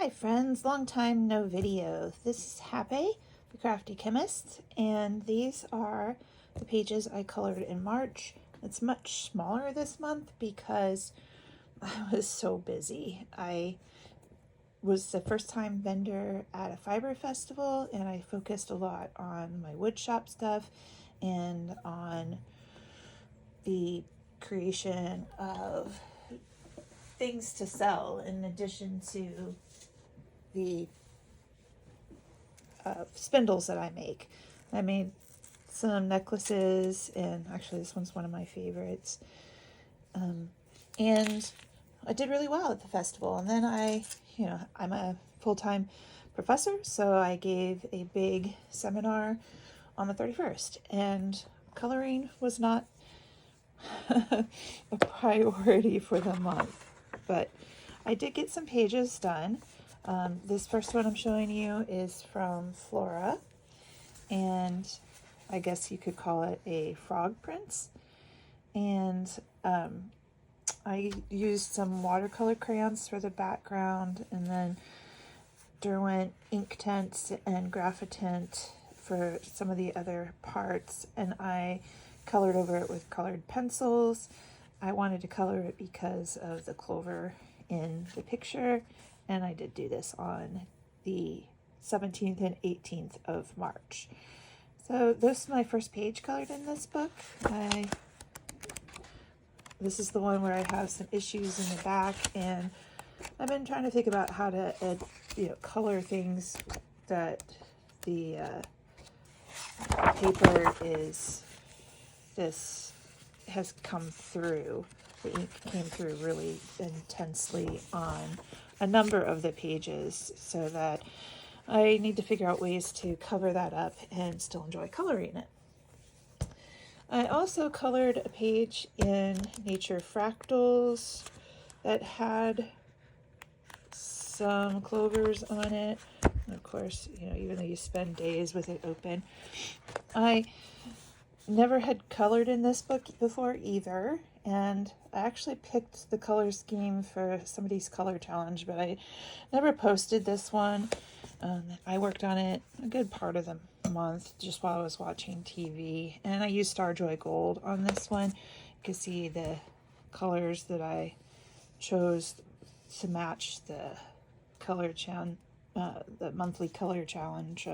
Hi friends, long time no video. This is Happy, the Crafty Chemist, and these are the pages I colored in March. It's much smaller this month because I was so busy. I was the first time vendor at a fiber festival and I focused a lot on my woodshop stuff and on the creation of things to sell in addition to the spindles that I make. I made some necklaces, and actually this one's one of my favorites. And I did really well at the festival. And then I'm a full-time professor, so I gave a big seminar on the 31st, and coloring was not a priority for the month, but I did get some pages done. This first one I'm showing you is from Flora, and I guess you could call it a frog prince. And I used some watercolor crayons for the background, and then Derwent Inktense and Graphitint for some of the other parts, and I colored over it with colored pencils. I wanted to color it because of the clover in the picture, and I did do this on the 17th and 18th of March. So this is my first page colored in this book. This is the one where I have some issues in the back, and I've been trying to think about how to color things that the paper has come through. The ink came through really intensely on a number of the pages, so that I need to figure out ways to cover that up and still enjoy coloring it. I also colored a page in Nature Fractals that had some clovers on it. And of course, even though you spend days with it open. I never had colored in this book before either, and I actually picked the color scheme for somebody's color challenge, but I never posted this one. I worked on it a good part of the month just while I was watching TV, and I used Starjoy Gold on this one. You can see the colors that I chose to match the color the monthly color challenge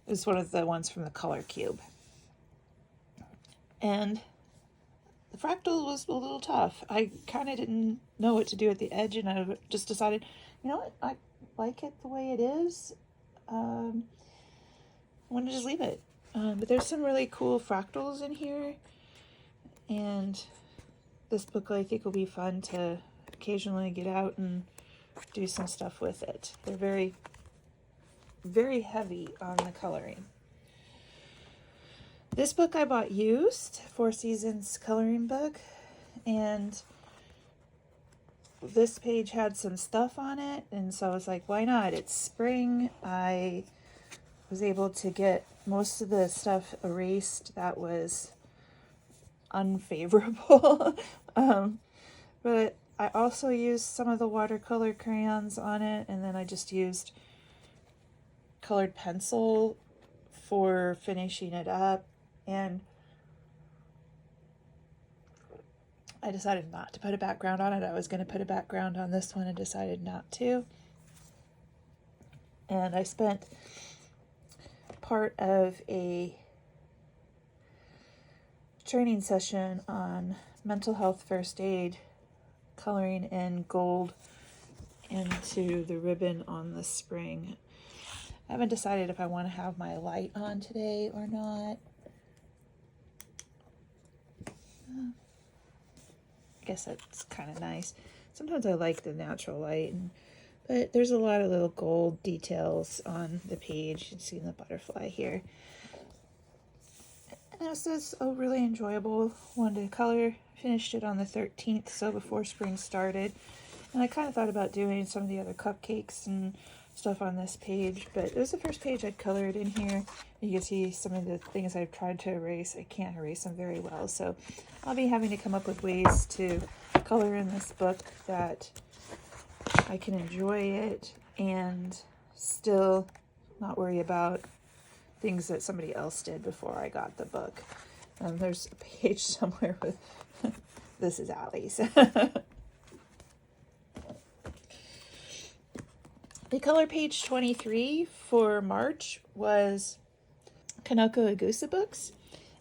is one of the ones from the Color Cube. And the fractal was a little tough. I kind of didn't know what to do at the edge, and I just decided, I like it the way it is. I want to just leave it. But there's some really cool fractals in here, and this book I think will be fun to occasionally get out and do some stuff with it. They're very, very heavy on the coloring. This book I bought used, Four Seasons coloring book, and this page had some stuff on it, and so I was like, why not? It's spring. I was able to get most of the stuff erased that was unfavorable. But I also used some of the watercolor crayons on it, and then I just used colored pencil for finishing it up. And I decided not to put a background on it. I was going to put a background on this one and decided not to. And I spent part of a training session on mental health first aid coloring in gold into the ribbon on the spring. I haven't decided if I want to have my light on today or not. I guess that's kind of nice. Sometimes I like the natural light, but there's a lot of little gold details on the page. You can see the butterfly here. And this is a really enjoyable one to color. Finished it on the 13th, so before spring started. And I kind of thought about doing some of the other cupcakes and stuff on this page, but it was the first page I'd colored in here. You can see some of the things I've tried to erase. I can't erase them very well, so I'll be having to come up with ways to color in this book that I can enjoy it and still not worry about things that somebody else did before I got the book. There's a page somewhere with, this is Allie's. The color page 23 for March was Kanoko Agusa books,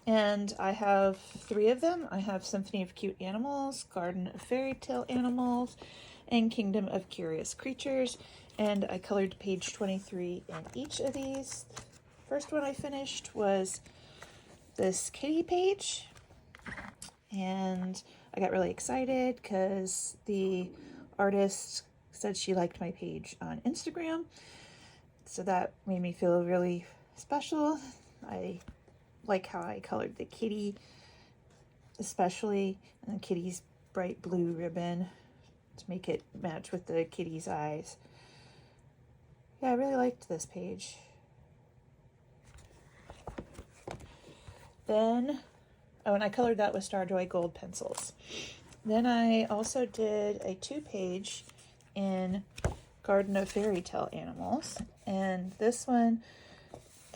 and I have 3 of them. I have Symphony of Cute Animals, Garden of Fairy Tale Animals, and Kingdom of Curious Creatures, and I colored page 23 in each of these. First one I finished was this kitty page, and I got really excited because the artist said she liked my page on Instagram, so that made me feel really special. I like how I colored the kitty, especially, and the kitty's bright blue ribbon to make it match with the kitty's eyes. Yeah, I really liked this page. Then, oh, and I colored that with Starjoy Gold pencils. Then I also did a 2-page in Garden of Fairy Tale Animals, and this one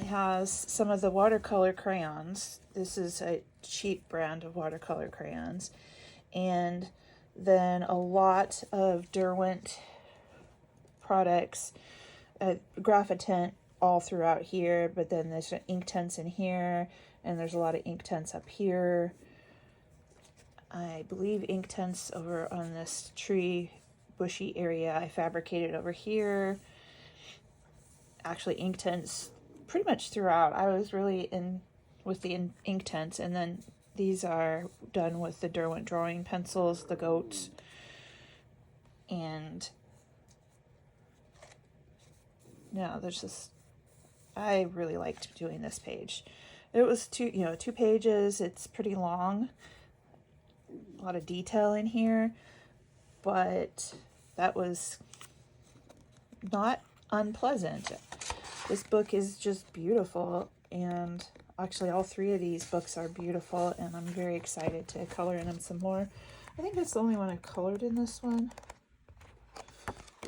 has some of the watercolor crayons. This is a cheap brand of watercolor crayons, and then a lot of Derwent products, Graphitent all throughout here, but then there's Inktense in here, and there's a lot of Inktense up here. I believe Inktense over on this tree bushy area I fabricated over here. Actually, Inktense pretty much throughout. I was really in with the Inktense, and then these are done with the Derwent drawing pencils, the goats, and yeah, there's this. I really liked doing this page. It was 2 pages. It's pretty long, a lot of detail in here, but that was not unpleasant. This book is just beautiful, and actually all 3 of these books are beautiful, and I'm very excited to color in them some more. I think that's the only one I colored in this one.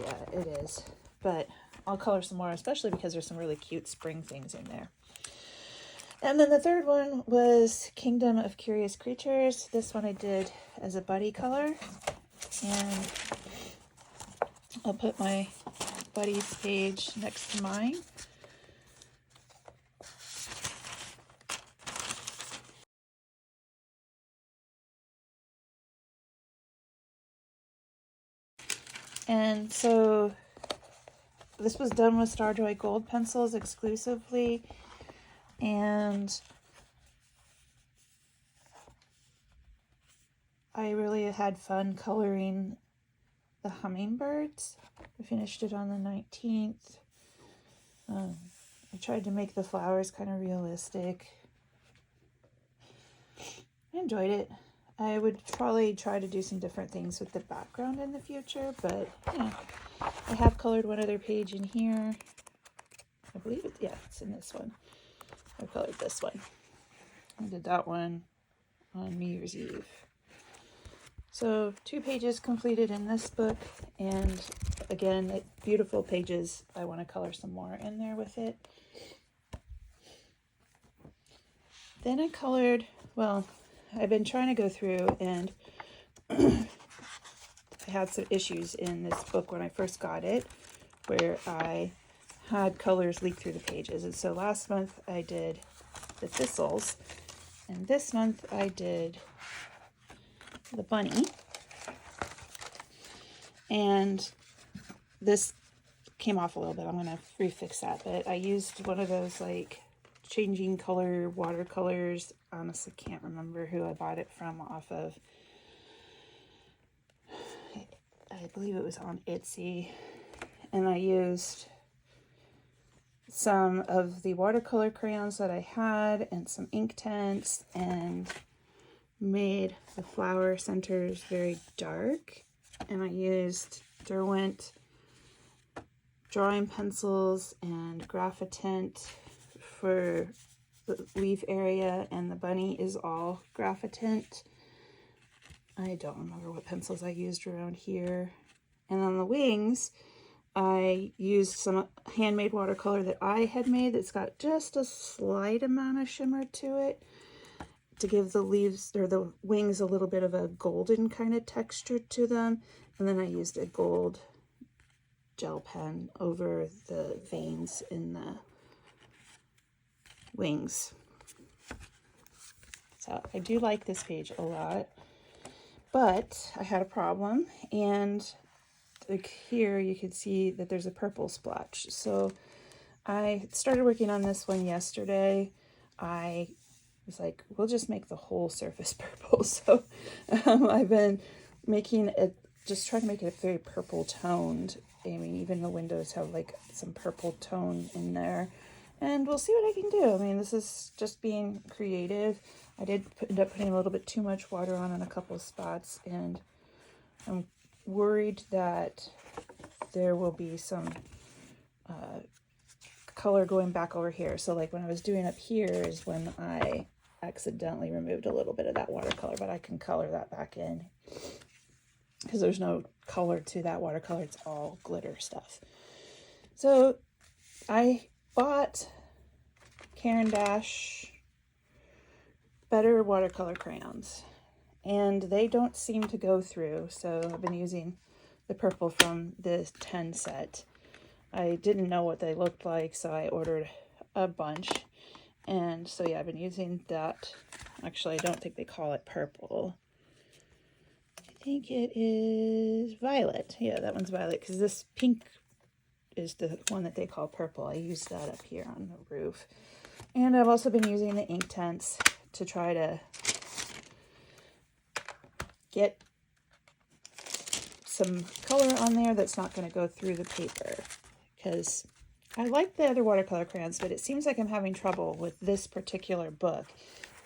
Yeah, it is, but I'll color some more, especially because there's some really cute spring things in there. And then the 3rd one was Kingdom of Curious Creatures. This one I did as a buddy color, and I'll put my buddy's page next to mine. And so this was done with Starjoy Gold pencils exclusively, and I really had fun coloring the hummingbirds. I finished it on the 19th. I tried to make the flowers kind of realistic. I enjoyed it. I would probably try to do some different things with the background in the future, but yeah. I have colored one other page in here. I believe it's in this one. I colored this one. I did that one on New Year's Eve. So 2 pages completed in this book, and again, beautiful pages. I want to color some more in there with it. Then I colored, well, I've been trying to go through, and I had some issues in this book when I first got it, where I had colors leak through the pages. And so last month I did the thistles, and this month I did the bunny. And this came off a little bit. I'm going to refix that, but I used one of those like changing color watercolors. Honestly, can't remember who I bought it from off of. I believe it was on Etsy, and I used some of the watercolor crayons that I had and some Inktense, and made the flower centers very dark. And I used Derwent drawing pencils and Graphitent for the leaf area, and the bunny is all Graphitent. I don't remember what pencils I used around here. And on the wings, I used some handmade watercolor that I had made that's got just a slight amount of shimmer to it to give the leaves or the wings a little bit of a golden kind of texture to them. And then I used a gold gel pen over the veins in the wings. So I do like this page a lot, but I had a problem, and like here you can see that there's a purple splotch. So I started working on this one yesterday. I was like, we'll just make the whole surface purple. So I've been making it, just trying to make it very purple toned. I mean, even the windows have like some purple tone in there, and we'll see what I can do. I mean, this is just being creative. I did end up putting a little bit too much water on in a couple of spots, and I'm worried that there will be some color going back over here. So like when I was doing up here is when I accidentally removed a little bit of that watercolor, but I can color that back in because there's no color to that watercolor. It's all glitter stuff. So I bought Caran d'Ache Better watercolor crayons, and they don't seem to go through. So I've been using the purple from the 10 set. I didn't know what they looked like, so I ordered a bunch. And so yeah, I've been using that. Actually, I don't think they call it purple. I think it is violet. Yeah, that one's violet, because this pink is the one that they call purple. I used that up here on the roof. And I've also been using the Inktense to try to get some color on there that's not going to go through the paper, because I like the other watercolor crayons, but it seems like I'm having trouble with this particular book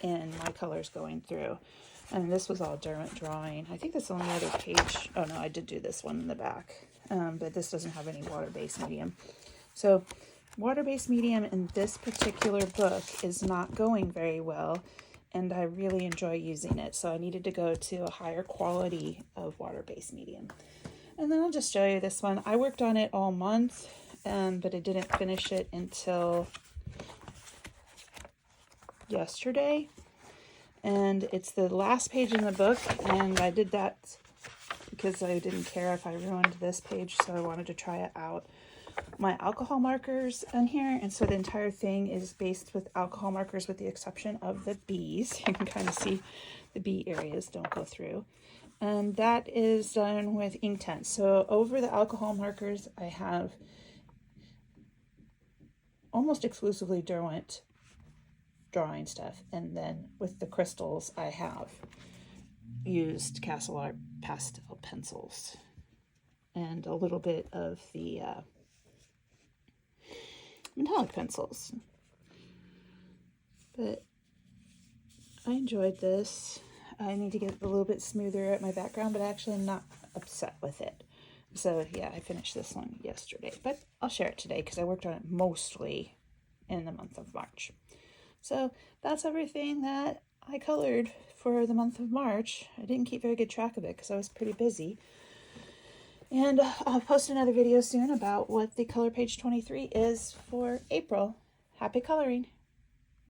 and my colors going through. And this was all Derwent Drawing. I think that's the only other page. Oh no, I did do this one in the back, but this doesn't have any water-based medium. So water-based medium in this particular book is not going very well, and I really enjoy using it. So I needed to go to a higher quality of water-based medium. And then I'll just show you this one. I worked on it all month, but I didn't finish it until yesterday. And it's the last page in the book, and I did that because I didn't care if I ruined this page, so I wanted to try it out. My alcohol markers in here, and so the entire thing is based with alcohol markers with the exception of the B's. You can kind of see the B areas don't go through. And that is done with Inktense. So over the alcohol markers, I have almost exclusively Derwent Drawing stuff, and then with the crystals I have used Castle Art pastel pencils and a little bit of the metallic pencils. But I enjoyed this. I need to get a little bit smoother at my background, but actually I'm not upset with it. So yeah, I finished this one yesterday, but I'll share it today because I worked on it mostly in the month of March. So that's everything that I colored for the month of March. I didn't keep very good track of it because I was pretty busy. And I'll post another video soon about what the color page 23 is for April. Happy coloring!